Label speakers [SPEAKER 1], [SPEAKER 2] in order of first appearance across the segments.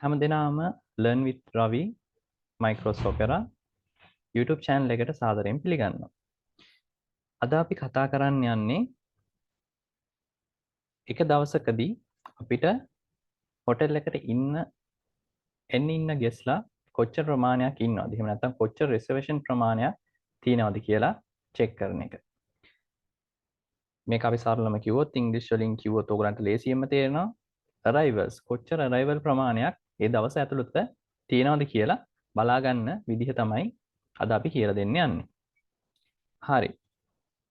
[SPEAKER 1] හැමදෙනාම Learn with Ravi Microsoft Opera YouTube channel එකට සාදරයෙන් පිළිගන්නවා. අද අපි කතා කරන්න යන්නේ එක දවසකදී අපිට හොටෙල් එකට ඉන්න ගෙස්ලා කොච්චර ප්‍රමාණයක් ඉන්නවද? එහෙම නැත්නම් කොච්චර රිසර්වේෂන් ප්‍රමාණයක් තියෙනවද කියලා චෙක් කරන එක. මේක අපි සරලවම කිව්වොත් ඉංග්‍රීසි වලින් කිව්වොත් ඔයගලන්ට ලේසියෙන්ම තේරෙනවා. arrivals කොච්චර arrival ප්‍රමාණයක් ඒ දවස ඇතුළත තියෙනවද කියලා බලා ගන්න විදිහ තමයි අද අපි කියලා දෙන්න යන්නේ. හරි.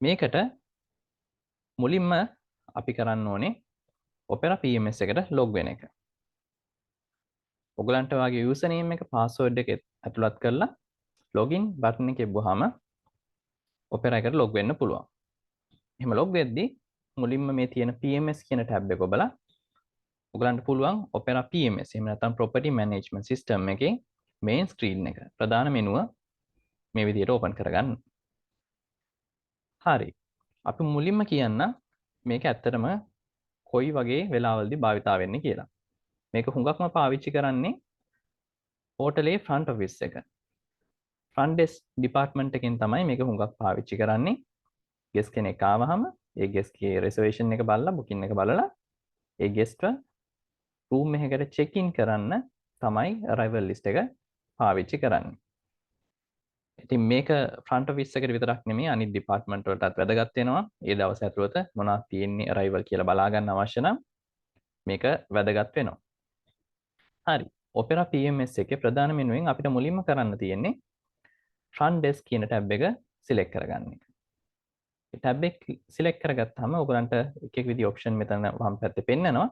[SPEAKER 1] මේකට මුලින්ම අපි කරන්න ඕනේ Opera PMS එකට log වෙන එක. ඔයගලන්ට වාගේ username එක password එක ඇතුළත් කරලා login button එක එබුවාම Opera එකට log වෙන්න පුළුවන්. එහෙම log වෙද්දී මුලින්ම මේ තියෙන PMS කියන tab එක ඔබලා ඔයගලන්ට පුළුවන් Opera PMS එහෙම නැත්නම් Property Management System එකේ main screen එක ප්‍රධාන මෙනුව මේ විදිහට open කරගන්න. හරි. අපි මුලින්ම කියන්න මේක ඇත්තටම කොයි වගේ වෙලාවලදී භාවිතා වෙන්නේ කියලා. මේක හුඟක්ම පාවිච්චි කරන්නේ හෝටලේ front office එක. front desk department එකෙන් තමයි මේක හුඟක් පාවිච්චි කරන්නේ. guest කෙනෙක් ආවහම ඒ guest ගේ reservation එක බලලා booking එක බලලා ඒ guest room එකකට check in කරන්න තමයි arrival list එක පාවිච්චි කරන්නේ. ඉතින් මේක front office එකට විතරක් නෙමෙයි අනිත් department වලටත් වැදගත් වෙනවා. ඒ දවස් ඇතුළත මොනවද තියෙන්නේ arrival කියලා බලා ගන්න අවශ්‍ය නම් මේක වැදගත් වෙනවා. හරි. Opera PMS එකේ ප්‍රධාන මෙනුවෙන් අපිට මුලින්ම කරන්න තියෙන්නේ front desk කියන tab එක select කරගන්න එක. මේ tab එක select කරගත්තාම ඔයගලන්ට එක එක විදිහේ option මෙතන වම් පැත්තේ පෙන්නනවා.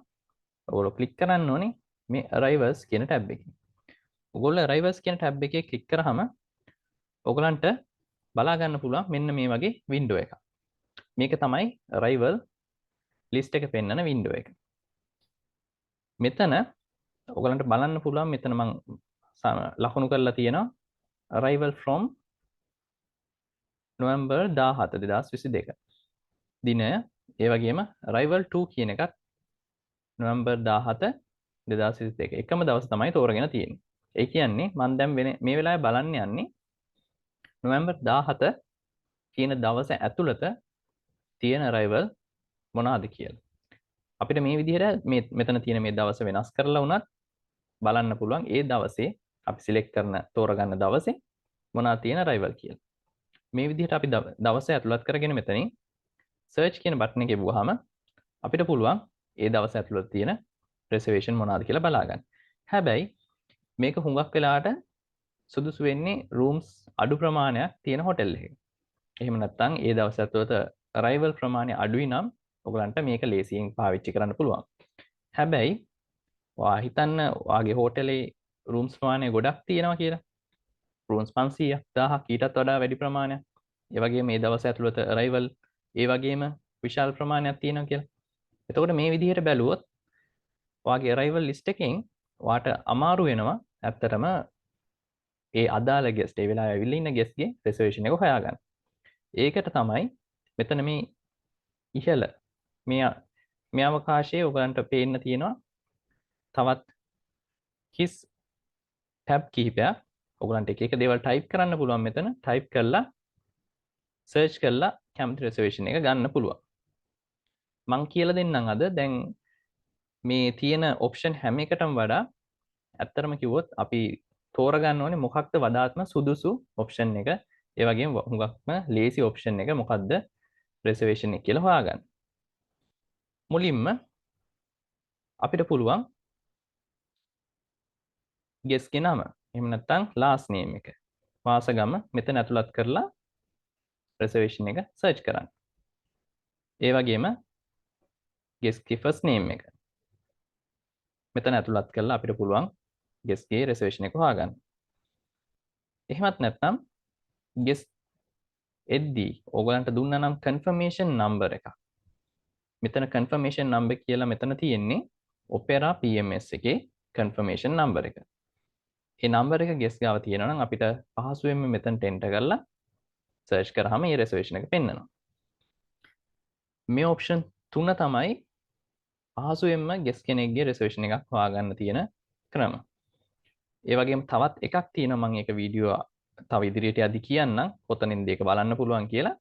[SPEAKER 1] ඔයගොල්ලෝ click කරන්න ඕනේ මේ arrivals කියන tab එකේ. ඔයගොල්ලෝ arrivals කියන tab එකේ click කරාම ඔයගලන්ට බලා ගන්න පුළුවන් මෙන්න මේ වගේ window එකක්. මේක තමයි arrival list එක පෙන්නන window එක. මෙතන ඔයගලන්ට බලන්න පුළුවන් මෙතන මම ලකුණු කරලා තියෙනවා arrival from November 17 2022 දින ඒ වගේම arrival to කියන එකත් November 17 2022 එකම දවස තමයි තෝරගෙන තියෙන්නේ. ඒ කියන්නේ මම දැන් මේ වෙලාවේ බලන්න යන්නේ November 17 කියන දවස ඇතුළත තියෙන arrival මොනවාද කියලා. අපිට මේ විදිහට මෙතන තියෙන මේ දවස වෙනස් කරලා වුණත් බලන්න පුළුවන් ඒ දවසේ අපි සිලෙක්ට් කරන තෝරගන්න දවසේ මොනවද තියෙන arrival කියලා. මේ විදිහට අපි දවස ඇතුළත් කරගෙන මෙතනින් search කියන බටන් එක එවුවාම අපිට පුළුවන් ඒ දවස ඇතුළත තියෙන reservation මොනවද කියලා බලා ගන්න. හැබැයි මේක හුඟක් වෙලාවට සුදුසු වෙන්නේ rooms අඩු ප්‍රමාණයක් තියෙන හොටෙල් එකක. එහෙම නැත්නම් ඒ දවස් ඇතුළත arrival ප්‍රමාණය අඩුයි නම් ඔයගලන්ට මේක ලේසියෙන් පාවිච්චි කරන්න පුළුවන්. හැබැයි ඔයා හිතන්න ඔයාගේ හෝටලේ rooms ප්‍රමාණය ගොඩක් තියෙනවා කියලා. rooms 500ක් 1000ක් ඊටත් වඩා වැඩි ප්‍රමාණයක්. ඒ වගේම මේ දවස් ඇතුළත arrival ඒ වගේම විශාල ප්‍රමාණයක් තියෙනවා කියලා. එතකොට මේ විදිහට බැලුවොත් ඔයාගේ arrival list එකෙන් ඔයාට අමාරු වෙනවා ඇත්තටම ඒ අදාළ guest ඒ වෙලාවේ ඇවිල්ලා ඉන්න guest ගේ reservation එක හොයාගන්න. ඒකට තමයි මෙතන මේ ඉහළ මේ අවකාශයේ ඔයගලන්ට පේන්න තියෙනවා තවත් හිස් tab කිහිපයක්. ඔයගලන්ට එක එක දේවල් type කරන්න පුළුවන් මෙතන. type කරලා search කරලා කැමති reservation එක ගන්න පුළුවන්. මම කියලා දෙන්නම් අද දැන් මේ තියෙන option හැම එකටම වඩා ඇත්තටම කිව්වොත් අපි තෝරගන්න ඕනේ මොකක්ද වඩාත්ම සුදුසු option එක. ඒ වගේම හුඟක්ම ලේසි option එක මොකක්ද reservation එක කියලා හොයාගන්න. මුලින්ම අපිට පුළුවන් guest ගේ නම එහෙම නැත්නම් last name එක වාසගම මෙතන ඇතුළත් කරලා reservation එක search කරන්න. ඒ වගේම guest ගේ first name එක මෙතන ඇතුළත් කරලා අපිට පුළුවන් guest ගේ reservation එක හොයාගන්න. එහෙමත් නැත්නම් guest එද්දී ඕගලන්ට දුන්නා නම් confirmation number එකක්. මෙතන confirmation number කියලා මෙතන තියෙන්නේ Opera PMS එකේ confirmation number එක. ඒ number එක guest ගාව තියෙනවා නම් අපිට පහසුවෙන්ම මෙතනට enter කරලා search කරාම මේ reservation එක පෙන්නනවා. මේ option තුන තමයි පහසුවෙන්ම guest කෙනෙක්ගේ reservation එකක් හොයාගන්න තියෙන ක්‍රම. ඒ වගේම තවත් එකක් තියෙනවා මම ඒක වීඩියෝ තව ඉදිරියට යද්දි කියන්නම් කොතනින්ද ඒක බලන්න පුළුවන් කියලා.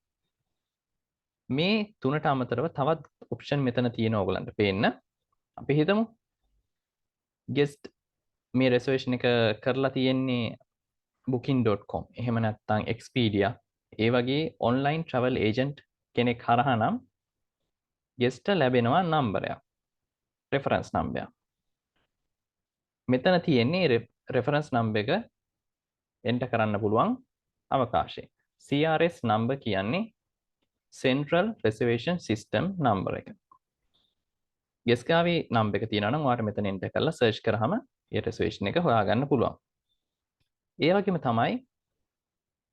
[SPEAKER 1] මේ තුනට අමතරව තවත් ඔප්ෂන් මෙතන තියෙනවා ඔයගලන්ට පේන්න. අපි හිතමු guest මේ reservation එක කරලා තියෙන්නේ booking.com එහෙම නැත්නම් Expedia ඒ වගේ online travel agent කෙනෙක් හරහා නම් guest ලැබෙනවා නම්බරයක් reference number. මෙතන තියෙන්නේ reference number එක enter කරන්න පුළුවන් අවකාශය. CRS number කියන්නේ Central Reservation System number එක. guest ගාවේ number එක තියෙනවා නම් ඔයාලට මෙතන enter කරලා search කරාම ඒ reservation එක හොයාගන්න පුළුවන්. ඒ වගේම තමයි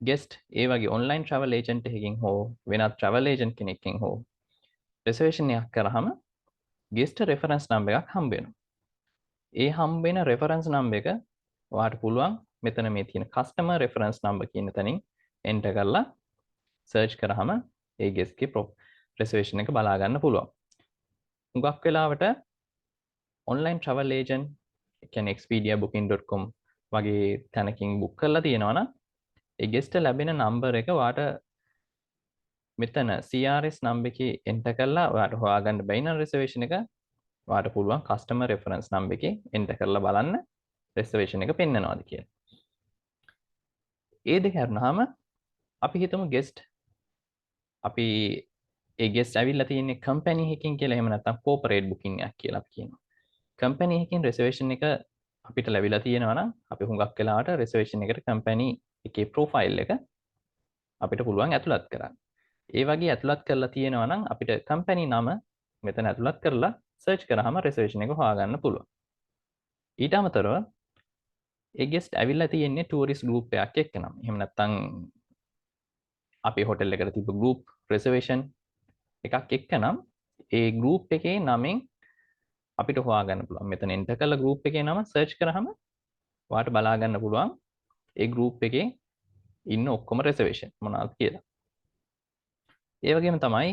[SPEAKER 1] guest ඒ වගේ online travel agent එකකින් හෝ වෙනත් travel agent කෙනෙක්ගෙන් හෝ reservation එකක් කරාම guest reference number එකක් හම්බ වෙනවා. ඒ හම්බ වෙන reference number එක ඔයාලට පුළුවන් මෙතන මේ තියෙන customer reference number කියන තැනින් enter කරලා search කරාම ඒ guest ගේ reservation එක බලා ගන්න පුළුවන්. හුඟක් වෙලාවට online travel agent කියන්නේ Expedia booking.com වගේ තැනකින් book කරලා තියෙනවා නම් ඒ guest ලැබෙන number එක ඔයාලට මෙතන CRS number එකේ enter කරලා ඔයාලට හොයාගන්න බැරි නම් reservation එක ඔයාලට පුළුවන් customer reference number එකේ enter කරලා බලන්න reservation එක පෙන්නනවාද කියලා. ඒ දෙක කරනහම අපි හිතමු guest අපි ඒ guest ඇවිල්ලා තියෙන්නේ company එකකින් කියලා එහෙම නැත්නම් corporate booking එකක් කියලා අපි කියනවා. company එකකින් reservation එක අපිට ලැබිලා තියෙනවා නම් අපි හුඟක් වෙලාවට reservation එකට company එකේ profile එක අපිට පුළුවන් ඇතුළත් කරන්න. ඒ වගේ ඇතුළත් කරලා තියෙනවා නම් අපිට company නම මෙතන ඇතුළත් කරලා search කරාම reservation එක හොයාගන්න පුළුවන්. ඊට අමතරව ඒ guest ඇවිල්ලා තියෙන්නේ tourist group එකක් එක්ක නම්. එහෙම නැත්නම් අපි hotel එකට තිබ්බ group reservation එකක් එක්ක නම් ඒ group එකේ නමෙන් අපිට හොයාගන්න පුළුවන්. මෙතන enter කරලා group එකේ නම search කරාම ඔයාලට බලා ගන්න පුළුවන් ඒ group එකේ ඉන්න ඔක්කොම reservation මොනවද කියලා. ඒ වගේම තමයි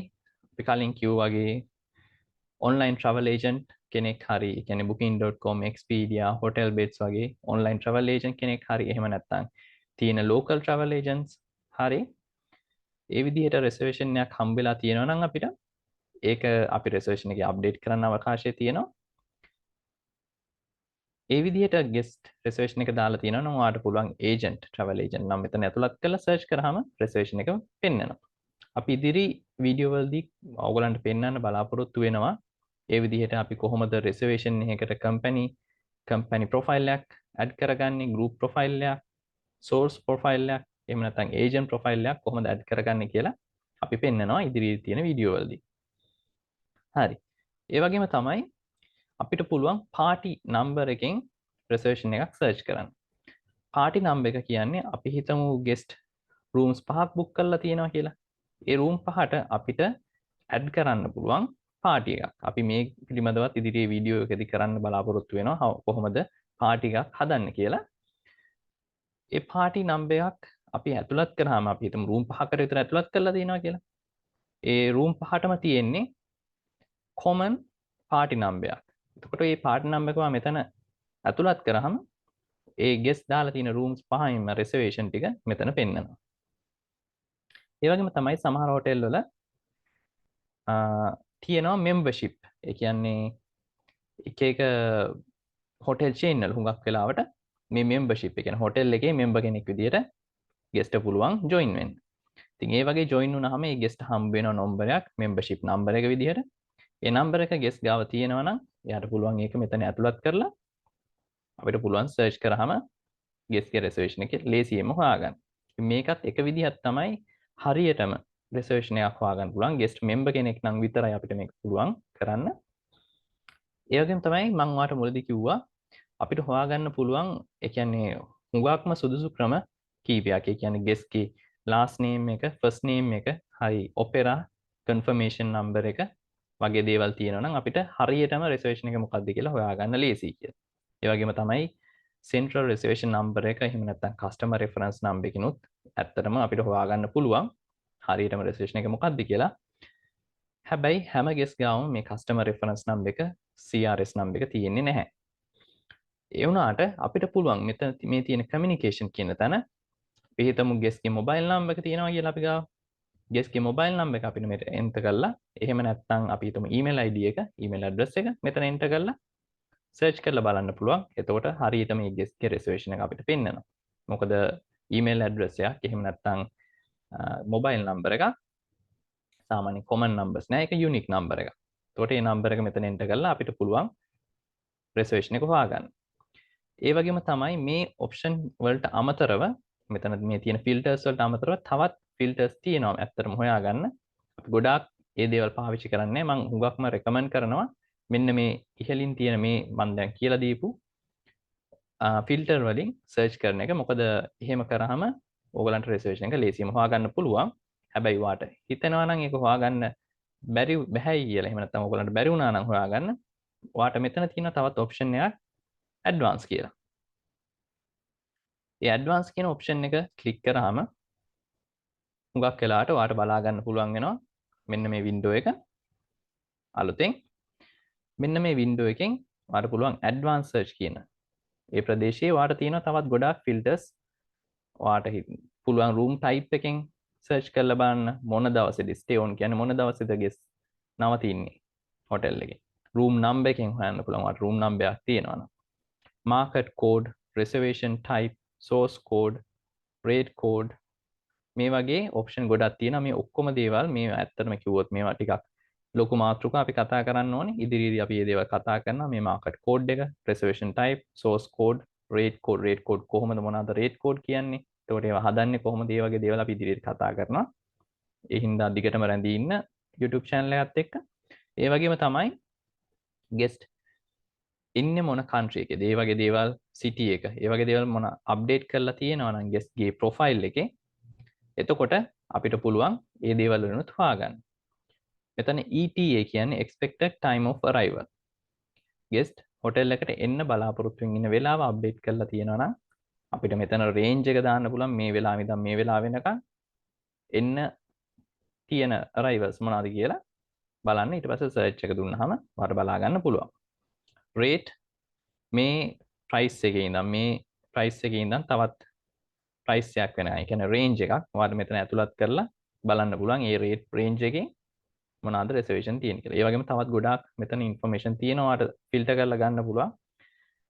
[SPEAKER 1] අපි කලින් කිව්වා වගේ online travel agent කෙනෙක් හරි කියන්නේ booking.com Expedia hotel beds වගේ online travel agent කෙනෙක් හරි එහෙම නැත්නම් තියෙන local travel agents හරි ඒ විදිහට reservation එකක් හම්බෙලා තියෙනවා නම් අපිට ඒක අපි reservation එකේ update කරන්න අවකාශය තියෙනවා. ඒ විදිහට guest reservation එක දාලා තියෙනවා නම් ඔයාලට පුළුවන් agent travel agent නම් මෙතන ඇතුළත් කරලා search කරාම reservation එක පෙන්නනවා. අපි ඉදිරි වීඩියෝ වලදී ඔයගලන්ට පෙන්වන්න බලාපොරොත්තු වෙනවා ඒ විදිහට අපි කොහොමද reservation එකකට company profile එකක් add කරගන්නේ group profile එකක් source profile එකක් එහෙම නැත්නම් agent profile එකක් කොහොමද add කරගන්නේ කියලා අපි පෙන්නනවා ඉදිරියේ තියෙන වීඩියෝ වලදී. හරි. ඒ වගේම තමයි අපිට පුළුවන් party number එකෙන් reservation එකක් search කරන්න. party number එක කියන්නේ අපි හිතමු guest rooms 5ක් book කරලා තියෙනවා කියලා. ඒ room 5ට අපිට add කරන්න පුළුවන් party එකක්. අපි මේ පිළිබඳවත් ඉදිරියේ වීඩියෝ එකකදී කරන්න බලාපොරොත්තු වෙනවා කොහොමද party එකක් හදන්න කියලා. ඒ party number එකක් අපි ඇතුළත් කරාම අපි හිතමු room 5කට විතර ඇතුළත් කරලා තියෙනවා කියලා. ඒ room 5ටම තියෙන්නේ common party number එකක්. එතකොට මේ party number එක මෙතන ඇතුළත් කරාම ඒ guest දාලා තියෙන rooms 5යින්ම reservation ටික මෙතන පෙන්නනවා. ඒ වගේම තමයි සමහර hotel වල තියෙනවා membership. ඒ කියන්නේ එක එක hotel chain වල හුඟක් වෙලාවට මේ membership එක කියන්නේ hotel එකේ member කෙනෙක් විදියට guest පුළුවන් join වෙන්න. ඉතින් ඒ වගේ join වුණාම මේ guest හම්බ වෙන නම්බරයක් membership number එක විදියට. ඒ number එක guest ගාව තියෙනවා නම් එයාට පුළුවන් ඒක මෙතන ඇතුළත් කරලා අපිට පුළුවන් search කරාම guest ගේ reservation එක ලේසියෙන්ම හොයාගන්න. මේකත් එක විදිහක් තමයි හරියටම reservation එකක් හොයාගන්න පුළුවන් guest member කෙනෙක් නම් විතරයි අපිට මේක පුළුවන් කරන්න. ඒ වගේම තමයි මම ඔයාලට මුලදී කිව්වා අපිට හොයාගන්න පුළුවන් ඒ කියන්නේ හුඟක්ම සුදුසු ක්‍රම කීපයක්. ඒ කියන්නේ guest ගේ last name එක first name එක හරි opera confirmation number එක වගේ දේවල් තියෙනවා නම් අපිට හරියටම reservation එක මොකක්ද කියලා හොයාගන්න ලේසියි කියලා. ඒ වගේම තමයි central reservation number එක එහෙම නැත්නම් customer reference number එකනොත් ඇත්තටම අපිට හොයාගන්න පුළුවන් හරියටම reservation එක මොකක්ද කියලා. හැබැයි හැම guest ගාවම මේ customer reference number එක CRS number එක තියෙන්නේ නැහැ. ඒ වුණාට අපිට පුළුවන් මෙතන මේ තියෙන කමියුනිකේෂන් කියන තැන අපි හිතමු ගෙස්ගේ මොබයිල් නම්බර් එක තියෙනවා කියලා අපි ගාව. ගෙස්ගේ මොබයිල් නම්බර් එක අපිට මෙතන එන්ටර් කරලා එහෙම නැත්නම් අපි හිතමු ඊමේල් ID එක ඊමේල් ඇඩ්‍රස් එක මෙතන එන්ටර් කරලා සර්ච් කරලා බලන්න පුළුවන්. එතකොට හරියට මේ ගෙස්ගේ රිසර්වේෂන් එක අපිට පෙන්නනවා. මොකද ඊමේල් ඇඩ්‍රස් එකක් එහෙම නැත්නම් මොබයිල් නම්බර් එකක් සාමාන්‍ය කොමන් නම්බර්ස් නෑ, ඒක යුනික් නම්බර් එකක්. එතකොට මේ නම්බර් එක මෙතන එන්ටර් කරලා අපිට පුළුවන් රිසර්වේෂන් එක හොයාගන්න. ඒ වගේම තමයි මේ ඔප්ෂන් වලට අමතරව මෙතන මේ තියෙන ෆිල්ටර්ස් වලට අමතරව තවත් ෆිල්ටර්ස් තියෙනවා ඇත්තටම හොයාගන්න. අපි ගොඩාක් ඒ දේවල් පාවිච්චි කරන්නේ මම හුඟක්ම රෙකමන්ඩ් කරනවා මෙන්න මේ ඉහළින් තියෙන මේ මම දැන් කියලා දීපු ෆිල්ටර් වලින් සර්ච් කරන එක. මොකද එහෙම කරාම ඕගලන්ට රිසර්වේෂන් එක ලේසියෙන්ම හොයාගන්න පුළුවන්. හැබැයි වාට හිතෙනවා නම් ඒක හොයාගන්න බැහැයි කියලා. එහෙම නැත්නම් ඕගලන්ට බැරි වුණා නම් හොයාගන්න වාට මෙතන තියෙන තවත් ඔප්ෂන් එකක් ඇඩ්වාන්ස් කියලා. ඒ ඇඩ්වාන්ස් කියන ඔප්ෂන් එක ක්ලික් කරාම හුඟක් වෙලාවට ඔයාලට බලා ගන්න පුළුවන් වෙනවා මෙන්න මේ වින්ඩෝ එක අලුතෙන්. මෙන්න මේ වින්ඩෝ එකෙන් ඔයාලට පුළුවන් ඇඩ්වාන්ස් සර්ච් කියන ඒ ප්‍රදේශයේ ඔයාලට තියෙනවා තවත් ගොඩාක් ෆිල්ටර්ස්. ඔයාලට පුළුවන් රූම් ටයිප් එකෙන් සර්ච් කරලා බලන්න මොන දවසේද ස්ටේ ඔන් කියන්නේ මොන දවසේද ගෙස් නවතින්නේ හොටෙල් එකේ. රූම් නම්බර් එකෙන් හොයන්න පුළුවන් ඔයාලට රූම් නම්බර් එකක් තියෙනවා නම්. Market code, reservation type, sauce code, rate code මේ වගේ ඔප්ෂන් ගොඩක් තියෙනවා. මේ ඔක්කොම දේවල් මේ ඇත්තටම කිව්වොත් මේවා ටිකක් ලොකු මාතෘකා අපි කතා කරන්න ඕනේ. ඉදිරියේදී අපි මේ දේවල් කතා කරනවා. මේ මාකට් කෝඩ් එක, reservation type, sauce code, rate code කොහොමද මොනවාද රේට් කෝඩ් කියන්නේ? එතකොට ඒවා හදන්නේ කොහොමද? මේ වගේ දේවල් අපි ඉදිරියට කතා කරනවා. ඒ හින්දා දිගටම රැඳී ඉන්න YouTube channel එකත් එක්ක. ඒ වගේම තමයි guest ඉන්නේ මොන country එකේද? ඒ වගේ දේවල් city එක. ඒ වගේ දේවල් මොන අප්ඩේට් කරලා තියෙනවා නම් guest ගේ profile එකේ. එතකොට අපිට පුළුවන් මේ දේවල් වලිනුත් හොයාගන්න. මෙතන ETA කියන්නේ expected time of arrival. guest hotel එකට එන්න බලාපොරොත්තු වෙන ඉන්න වෙලාව අප්ඩේට් කරලා තියෙනවා නම් අපිට මෙතන range එක දාන්න පුළුවන් මේ වෙලාවෙ ඉඳන් මේ වෙලාව වෙනකන් එන්න තියෙන arrivals මොනවද කියලා බලන්න. ඊට පස්සේ search එක දුන්නාම ඔයාලට බලා ගන්න පුළුවන්. rate මේ price එකේ ඉඳන් මේ price එකේ ඉඳන් තවත් price එකක් වෙනවා. ඒ කියන්නේ range එකක් ඔයාලට මෙතන ඇතුළත් කරලා බලන්න පුළුවන් ඒ rate range එකේ මොනවාද reservation තියෙන්නේ කියලා. ඒ වගේම තවත් ගොඩාක් මෙතන information තියෙනවා ඔයාලට filter කරලා ගන්න පුළුවන්.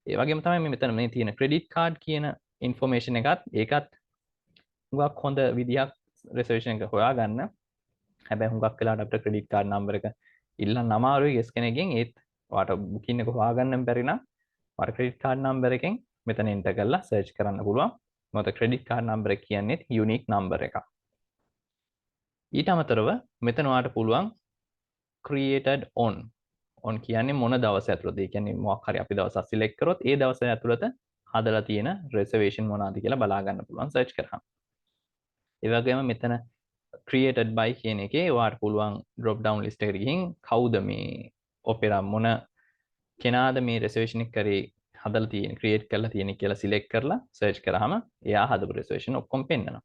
[SPEAKER 1] ඒ වගේම තමයි මෙතන මේ තියෙන credit card කියන information එකත් ඒකත් හුඟක් හොඳ විදියක් reservation එක හොයාගන්න. හැබැයි හුඟක් වෙලාවට අපිට credit card number එක ඉල්ලන්න අමාරුයි guest කෙනෙක්ගෙන්. ඒත් ඔයාලට booking එක හොයාගන්න බැරි නම් ඔයාලට credit card number එකෙන් මෙතන enter කරලා search කරන්න පුළුවන්. මොකද credit card number එක කියන්නේ unique number එකක්. ඊට අමතරව මෙතන ඔයාලට පුළුවන් created on කියන්නේ මොන දවස ඇතුළත. ඒ කියන්නේ මොකක් හරි අපි දවසක් select කරොත් ඒ දවස ඇතුළත හදලා තියෙන reservation මොනවාද කියලා බලා ගන්න පුළුවන් search කරාම. ඒ වගේම මෙතන created by කියන එකේ ඔයාලට පුළුවන් drop down list එකට ගිහින් කවුද මේ opera මොන කෙනාද මේ reservation එක කරේ හදලා තියෙන්නේ create කරලා තියෙන්නේ කියලා select කරලා search කරාම එයා හදපු reservation ඔක්කොම පෙන්නනවා.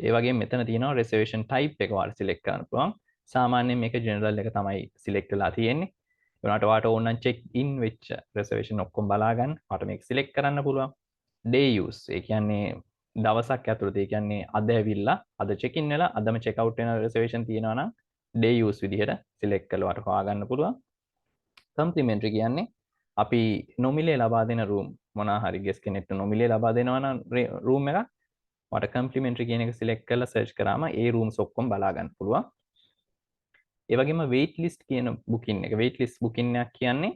[SPEAKER 1] ඒ වගේම මෙතන තියෙනවා reservation type එක ඔයාලට select කරන්න පුළුවන්. සාමාන්‍යයෙන් මේක general එක තමයි select වෙලා තියෙන්නේ. ඒ වුණාට ඔයාලට ඕන නම් check in වෙච්ච reservation ඔක්කොම බලා ගන්න. ඔයාලට මේක select කරන්න පුළුවන්. day use ඒ කියන්නේ දවසක් ඇතුළත ඒ කියන්නේ අද ඇවිල්ලා අද check in වෙලා අදම check out වෙන reservation තියෙනවා නම් day use විදිහට select කරලා ඔයාලට හොයාගන්න පුළුවන්. complimentary කියන්නේ අපි නොමිලේ ලබා දෙන room මොනවා හරි guest කෙනෙක්ට නොමිලේ ලබා දෙනවා නම් room එකක් ඔයාලට complimentary කියන එක select කරලා search කරාම ඒ rooms ඔක්කොම බලා ගන්න පුළුවන්. ඒ වගේම wait list කියන booking එක wait list booking එකක් කියන්නේ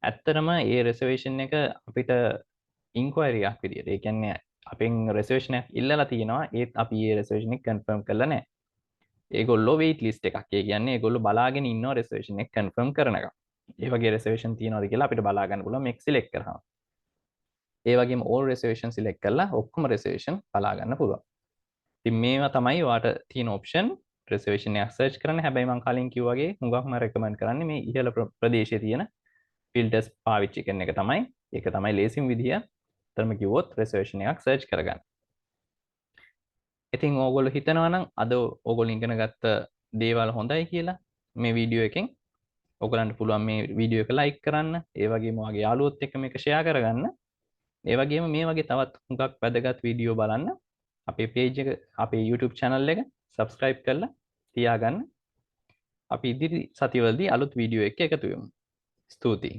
[SPEAKER 1] ඇත්තටම ඒ reservation එක අපිට inquiry එකක් විදියට. ඒ කියන්නේ අපෙන් reservation එකක් ඉල්ලලා තියෙනවා ඒත් අපි ඒ reservation එක confirm කරලා නැහැ. ඒගොල්ලෝ wait list එකක්. ඒ කියන්නේ ඒගොල්ලෝ බලාගෙන ඉන්නවා reservation එක confirm කරනකම්. ඒ වගේ reservation තියෙනවද කියලා අපිට බලා ගන්න පුළුවන් මේක select කරාම. ඒ වගේම all reservation select කරලා ඔක්කොම reservation බලා ගන්න පුළුවන්. ඉතින් මේවා තමයි ඔයාලට තියෙන option reservation එක search කරන්න. හැබැයි මම කලින් කිව්වා වගේ හුඟක්ම recommend කරන්නේ මේ ඉහළ ප්‍රදේශයේ තියෙන filters පාවිච්චි කරන එක තමයි. ඒක තමයි ලේසිම විදිය. තරම කිව්වොත් reservation එකක් search කරගන්න. ඉතින් ඕගොල්ලෝ හිතනවා නම් අද ඕගොල්ලෝ ඉගෙන ගත්ත දේවල් හොඳයි කියලා මේ වීඩියෝ එකෙන් ඔයගලන්ට පුළුවන් මේ වීඩියෝ එක like කරන්න. ඒ වගේම ඔයගේ යාළුවොත් එක්ක මේක share කරගන්න. ඒ වගේම මේ වගේ තවත් හුඟක් වැදගත් වීඩියෝ බලන්න අපේ page එක අපේ YouTube channel එක subscribe කරලා තියාගන්න. අපි ඉදිරි සතිවලදී අලුත් වීඩියෝ එකක එකතු වෙමු. ස්තුතියි.